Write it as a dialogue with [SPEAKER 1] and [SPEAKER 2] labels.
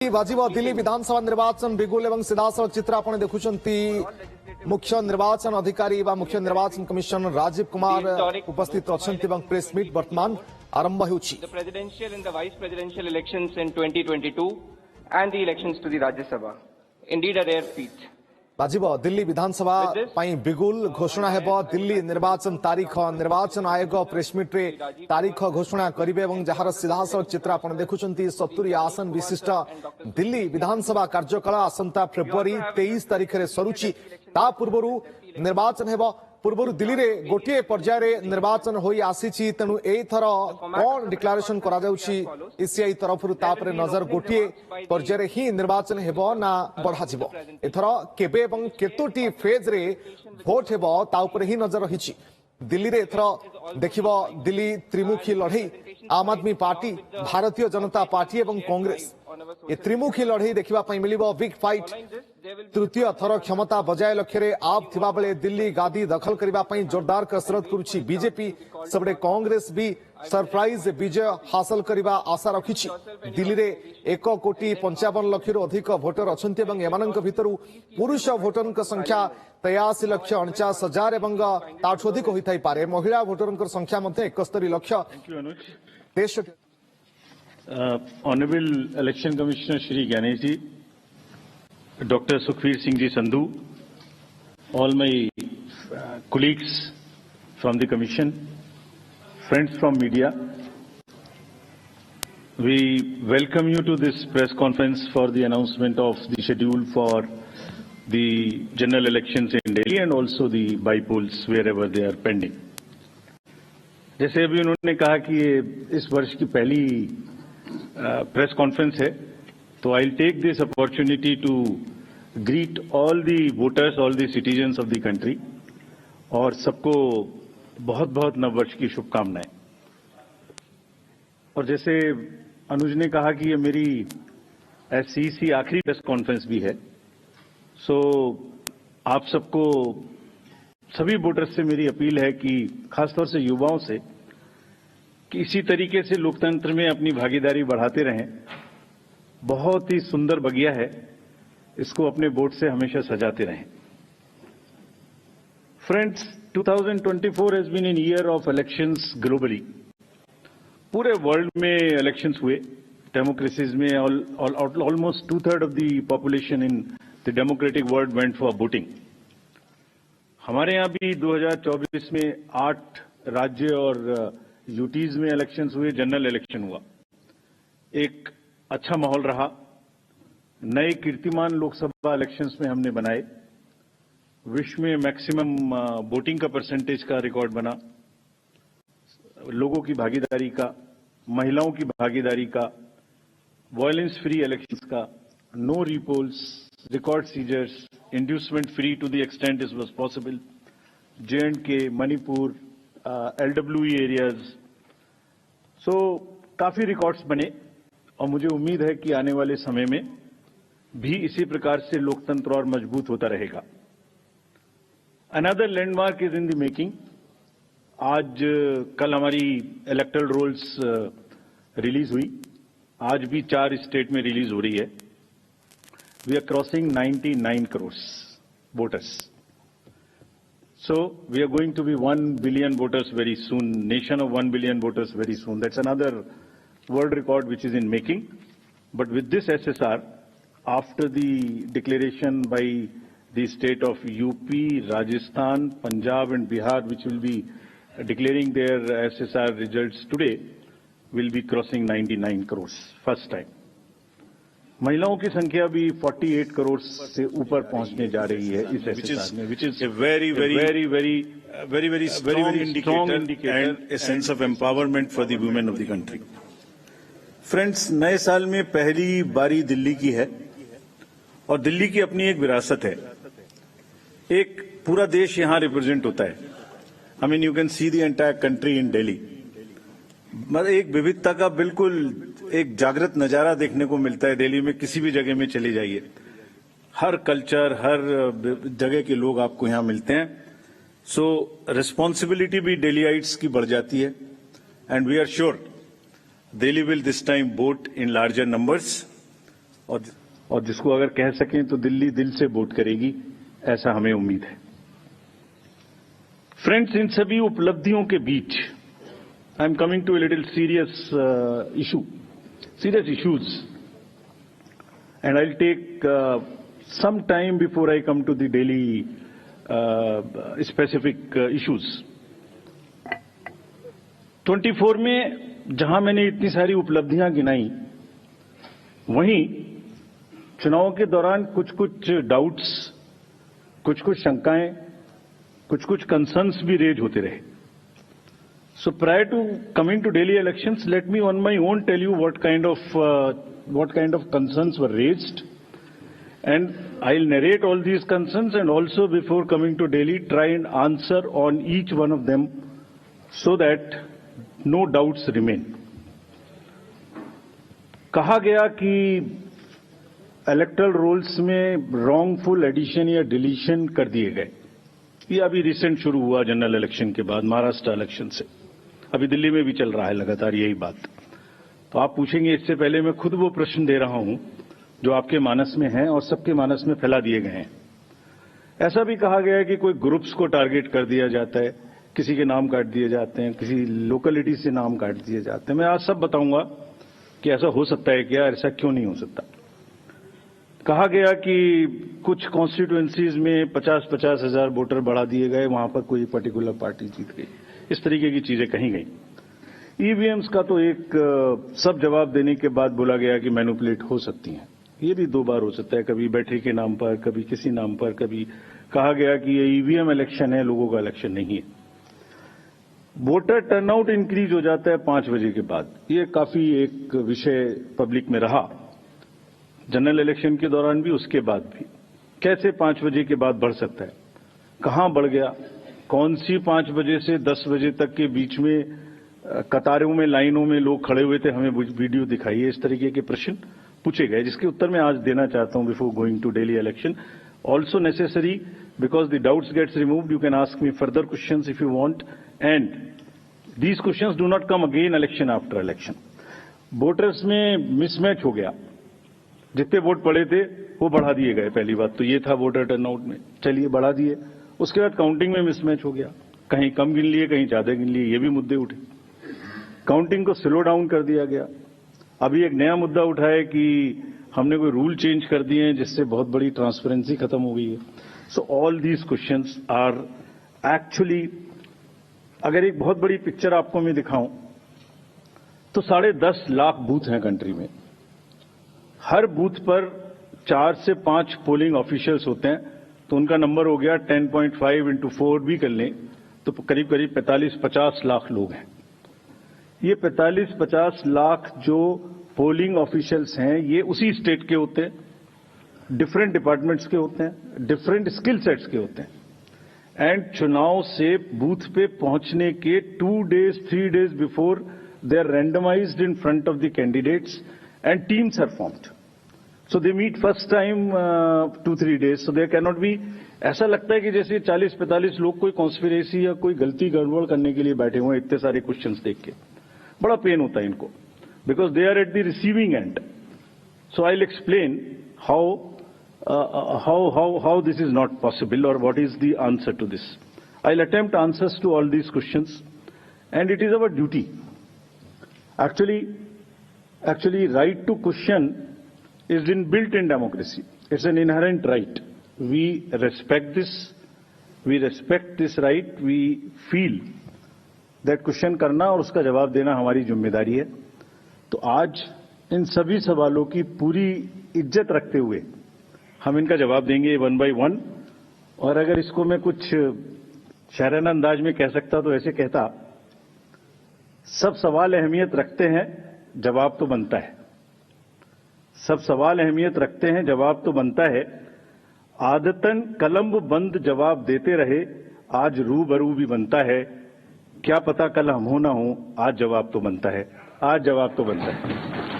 [SPEAKER 1] बाजिब दिल्ली विधानसभा निर्वाचन बिगुल एवं सीधासलख चित्र आप देखुंट मुख्य निर्वाचन अधिकारी व मुख्य निर्वाचन कमिशनर राजीव कुमार उपस्थित अच्छा प्रेस मीट वर्तमान आरंभ होउछि।
[SPEAKER 2] The presidential and the vice presidential elections in 2022 and the elections to the Rajya Sabha. Indeed a rare feat.
[SPEAKER 1] बाजिब Delhi विधानसभा बिगुल घोषणा हेबो। दिल्ली निर्वाचन तारीख निर्वाचन आयोग प्रेसमिट रे तारीख घोषणा करिवे एवं जहार सीधासलख चित्र आपण देखुचंती 70 आसन विशिष्ट दिल्ली विधानसभा कार्यकाल आसंता फेब्रुआरी 23 तारीख रे सरुची। ता पूर्वरु निर्वाचन हेबो। पूर्व दिल्ली रे गोटे पर्याय निर्वाचन होई आसीची, तेणु एथर कौन डिक्लेरेशन करा जाउची ईसीआई तरफरु तापरे नजर गोटे पर्याय ही निर्वाचन हेबो ना बढ़ा जिवो। एथर केबे एवं केतोटी फेज रे भोट हेबो ता उपरे ही नजर रहिची। दिल्ली रे एथर देखिबो दिल्ली त्रिमुखी लड़ाई आम आदमी पार्टी, भारतीय जनता पार्टी एवं कांग्रेस ये त्रिमुखी लड़ाई देखा मिलिबो। बिग फाइट तृतीय थर क्षमता बजाय लक्ष्य आप थिबा बेले दिल्ली गादी दखल करने जोरदार कसरत करुछि बीजेपी। सबडे कांग्रेस भी सरप्राइज विजय हासिल करने आशा रखी। दिल्ली रे 1,55,00,000 अधिक भोटर अच्छे एवं एमानंक भितरु पुरुष भोटर संख्या 83,49,000 एवं ताठू अधिक होई थाई पारे। महिला भोटर संख्या 71 लाख। देश
[SPEAKER 3] Honorable Election Commissioner Shri Ganesh ji, Dr. Sukhveer Singh ji Sandhu, all my colleagues from the Commission, friends from media, we welcome you to this press conference for the announcement of the schedule for the general elections in Delhi and also the by-polls wherever they are pending. जैसे अभी उन्होंने कहा कि ये इस वर्ष की पहली प्रेस कॉन्फ्रेंस है, तो I will take this opportunity to greet all the voters, all the citizens of the country और सबको बहुत बहुत नववर्ष की शुभकामनाएं। और जैसे अनुज ने कहा कि ये मेरी ऐसी आखिरी प्रेस कॉन्फ्रेंस भी है, सो आप सबको, सभी वोटर्स से मेरी अपील है कि खासतौर से युवाओं से कि इसी तरीके से लोकतंत्र में अपनी भागीदारी बढ़ाते रहें। बहुत ही सुंदर बगिया है, इसको अपने वोट से हमेशा सजाते रहें। Friends, 2024 has been an year of elections globally. पूरे वर्ल्ड में इलेक्शंस हुए। डेमोक्रेसीज में almost 2/3 of the population in the democratic world went for voting. हमारे यहाँ भी 2024 में 8 राज्य और यूटीज में इलेक्शंस हुए, जनरल इलेक्शन हुआ। एक अच्छा माहौल रहा। नए कीर्तिमान लोकसभा इलेक्शंस में हमने बनाए। विश्व में मैक्सिमम वोटिंग का परसेंटेज का रिकॉर्ड बना। लोगों की भागीदारी का, महिलाओं की भागीदारी का, वायलेंस फ्री इलेक्शंस का, no repolls, record seizures, inducement free to the extent it was possible, J&K, Manipur, LWE areas. So काफी रिकॉर्ड्स बने और मुझे उम्मीद है कि आने वाले समय में भी इसी प्रकार से लोकतंत्र और मजबूत होता रहेगा। Another landmark is in the making. आज कल हमारी इलेक्टोरल रोल्स रिलीज हुई। आज भी 4 स्टेट में रिलीज हो रही है। We are crossing 99 crores voters. So we are going to be 1 billion voters very soon, nation of 1 billion voters very soon. That's another world record which is in making. But with this SSR, after the declaration by the state of UP, Rajasthan, Punjab and Bihar, which will be declaring their SSR results today, will be crossing 99 crores, first time. महिलाओं की संख्या भी 48 करोड़ से ऊपर पहुंचने जा रही है इस एसएसआर में, which is a very strong indicator and a sense of empowerment for the women of the country.
[SPEAKER 4] Friends, नए साल में पहली बारी दिल्ली की है और दिल्ली की अपनी एक विरासत है। एक पूरा देश यहां रिप्रेजेंट होता है। I mean, you can see the entire country in Delhi. मतलब एक विविधता का बिल्कुल एक जागृत नजारा देखने को मिलता है। दिल्ली में किसी भी जगह में चले जाइए, हर कल्चर, हर जगह के लोग आपको यहां मिलते हैं। सो रिस्पॉन्सिबिलिटी भी दिल्लीइट्स की बढ़ जाती है and we are sure Delhi will this time vote in larger numbers और जिसको अगर कह सकें तो दिल्ली दिल से वोट करेगी, ऐसा हमें उम्मीद है। फ्रेंड्स, इन सभी उपलब्धियों के बीच I am coming to a little serious issues and I'll take some time before I come to the daily specific issues. 24 में जहां मैंने इतनी सारी उपलब्धियां गिनाई, वहीं चुनाव के दौरान कुछ डाउट्स, कुछ शंकाएं, कुछ कंसर्न्स भी रेज होते रहे. So prior to coming to Delhi elections, let me on my own tell you what kind of concerns were raised, and I'll narrate all these concerns, and also before coming to Delhi try and answer on each one of them so that no doubts remain. कहा गया कि electoral rolls में wrongful addition या deletion कर दिए गए. ये अभी रिसेंट शुरू हुआ जनरल इलेक्शन के बाद, महाराष्ट्र इलेक्शन से. अभी दिल्ली में भी चल रहा है लगातार यही बात. तो आप पूछेंगे, इससे पहले मैं खुद वो प्रश्न दे रहा हूं जो आपके मानस में हैं और सबके मानस में फैला दिए गए हैं. ऐसा भी कहा गया है कि कोई ग्रुप्स को टारगेट कर दिया जाता है, किसी के नाम काट दिए जाते हैं, किसी लोकेलिटी से नाम काट दिए जाते हैं. मैं आज सब बताऊंगा कि ऐसा हो सकता है क्या, ऐसा क्यों नहीं हो सकता. कहा गया कि कुछ कॉन्स्टिट्यूएंसीज में 50-50 हजार वोटर बढ़ा दिए गए, वहां पर कोई पर्टिकुलर पार्टी जीत गई. इस तरीके की चीजें कही गई. ईवीएम्स का तो एक सब जवाब देने के बाद बोला गया कि मैनिपुलेट हो सकती हैं. ये भी 2 बार हो सकता है, कभी बैटरी के नाम पर, कभी किसी नाम पर. कभी कहा गया कि ये ईवीएम इलेक्शन है, लोगों का इलेक्शन नहीं है. वोटर टर्नआउट इंक्रीज हो जाता है 5 बजे के बाद. ये काफी एक विषय पब्लिक में रहा, जनरल इलेक्शन के दौरान भी, उसके बाद भी. कैसे 5 बजे के बाद बढ़ सकता है, कहां बढ़ गया, कौन सी 5 बजे से 10 बजे तक के बीच में कतारों में, लाइनों में लोग खड़े हुए थे, हमें वीडियो दिखाइए. इस तरीके के प्रश्न पूछे गए, जिसके उत्तर मैं आज देना चाहता हूं before going to Delhi election. Also necessary, because the doubts gets removed, you can ask me further questions if you want, and these questions do not come again election after election. Voters में mismatch हो गया, जितने vote पड़े थे वो बढ़ा दिए गए. पहली बात तो ये था वोटर टर्नआउट में, चलिए बढ़ा दिए. उसके बाद काउंटिंग में मिसमैच हो गया, कहीं कम गिन लिए, कहीं ज्यादा गिन लिए. ये भी मुद्दे उठे. काउंटिंग को स्लो डाउन कर दिया गया. अभी एक नया मुद्दा उठा है कि हमने कोई रूल चेंज कर दिए हैं जिससे बहुत बड़ी ट्रांसपेरेंसी खत्म हो गई है. So all these questions are actually, अगर एक बहुत बड़ी पिक्चर आपको मैं दिखाऊं तो 10.5 लाख बूथ हैं कंट्री में. हर बूथ पर 4 से 5 पोलिंग ऑफिशियल्स होते हैं, तो उनका नंबर हो गया 10.5 into 4 भी कर लें तो करीब 45-50 लाख लोग हैं. ये 45-50 लाख जो पोलिंग ऑफिशियल्स हैं, ये उसी स्टेट के होते हैं, डिफरेंट डिपार्टमेंट्स के होते हैं, डिफरेंट स्किल सेट्स के होते हैं. एंड चुनाव से बूथ पे पहुंचने के 2 days 3 days before they are randomized in front of the candidates and teams are formed. So they meet first time 2-3 days. So there cannot be, ऐसा लगता है कि जैसे 40-45 लोग कोई कॉन्स्पिरेसी या कोई गलती गड़बड़ करने के लिए बैठे हुए हैं. इतने सारे क्वेश्चंस देख के बड़ा पेन होता है इनको, because they are at the receiving end. So I will explain how this is not possible or what is the answer to this. I'll attempt answers to all these questions, and it is our duty. Actually, right to question is inbuilt in democracy. It's an inherent right. We respect this. We respect this right. We feel that question करना और उसका जवाब देना हमारी जिम्मेदारी है. तो आज इन सभी सवालों की पूरी इज्जत रखते हुए हम इनका जवाब देंगे 1 by 1. और अगर इसको मैं कुछ शायराना अंदाज में कह सकता तो ऐसे कहता, सब सवाल अहमियत रखते हैं, जवाब तो बनता है. सब सवाल अहमियत रखते हैं, जवाब तो बनता है. आदतन कलम बंद जवाब देते रहे, आज रूबरू भी बनता है. क्या पता कल हम हो ना हो, आज जवाब तो बनता है. आज जवाब तो बनता है.